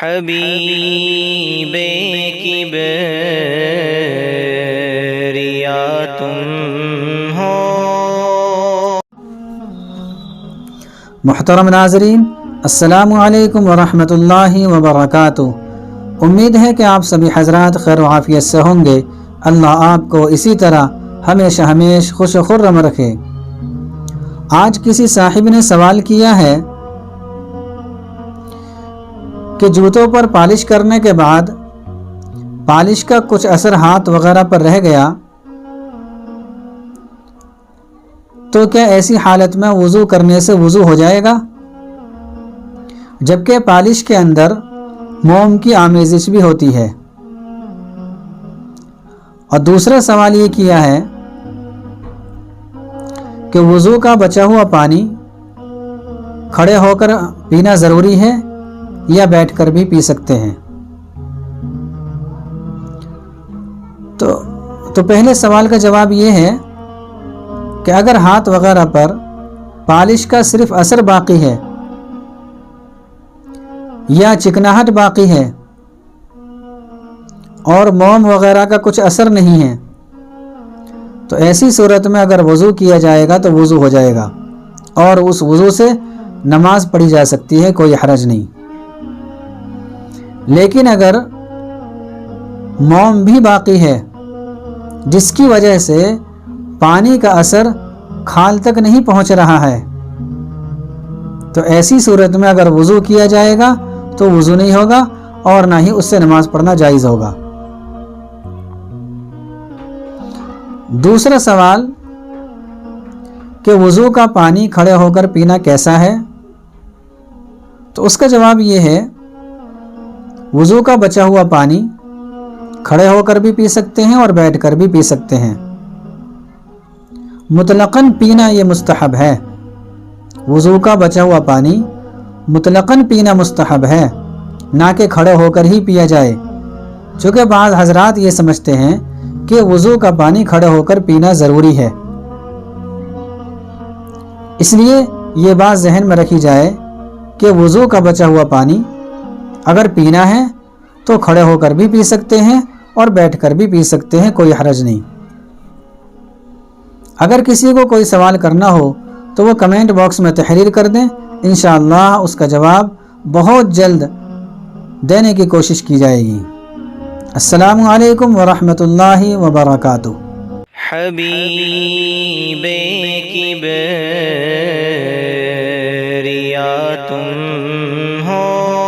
حبیب کبریا تم ہو۔ محترم ناظرین، السلام علیکم ورحمۃ اللہ وبرکاتہ۔ امید ہے کہ آپ سبھی حضرات خیر و عافیت سے ہوں گے۔ اللہ آپ کو اسی طرح ہمیشہ خوش و خرم رکھے۔ آج کسی صاحب نے سوال کیا ہے کہ جوتوں پر پالش کرنے کے بعد پالش کا کچھ اثر ہاتھ وغیرہ پر رہ گیا تو کیا ایسی حالت میں وضو کرنے سے وضو ہو جائے گا، جبکہ پالش کے اندر موم کی آمیزش بھی ہوتی ہے؟ اور دوسرا سوال یہ کیا ہے کہ وضو کا بچا ہوا پانی کھڑے ہو کر پینا ضروری ہے یا بیٹھ کر بھی پی سکتے ہیں؟ تو پہلے سوال کا جواب یہ ہے کہ اگر ہاتھ وغیرہ پر پالش کا صرف اثر باقی ہے یا چکناہٹ باقی ہے اور موم وغیرہ کا کچھ اثر نہیں ہے، تو ایسی صورت میں اگر وضو کیا جائے گا تو وضو ہو جائے گا اور اس وضو سے نماز پڑھی جا سکتی ہے، کوئی حرج نہیں۔ لیکن اگر موم بھی باقی ہے جس کی وجہ سے پانی کا اثر کھال تک نہیں پہنچ رہا ہے، تو ایسی صورت میں اگر وضو کیا جائے گا تو وضو نہیں ہوگا اور نہ ہی اس سے نماز پڑھنا جائز ہوگا۔ دوسرا سوال کہ وضو کا پانی کھڑے ہو کر پینا کیسا ہے، تو اس کا جواب یہ ہے وضو کا بچا ہوا پانی کھڑے ہو کر بھی پی سکتے ہیں اور بیٹھ کر بھی پی سکتے ہیں۔ مطلقاً پینا یہ مستحب ہے، وضو کا بچا ہوا پانی مطلقاً پینا مستحب ہے، نہ کہ کھڑے ہو کر ہی پیا جائے، چونکہ بعض حضرات یہ سمجھتے ہیں کہ وضو کا پانی کھڑے ہو کر پینا ضروری ہے۔ اس لیے یہ بات ذہن میں رکھی جائے کہ وضو کا بچا ہوا پانی اگر پینا ہے تو کھڑے ہو کر بھی پی سکتے ہیں اور بیٹھ کر بھی پی سکتے ہیں، کوئی حرج نہیں۔ اگر کسی کو کوئی سوال کرنا ہو تو وہ کمنٹ باکس میں تحریر کر دیں، انشاءاللہ اس کا جواب بہت جلد دینے کی کوشش کی جائے گی۔ السلام علیکم ورحمۃ اللہ وبرکاتہ۔ حبیب کبریا تم ہو۔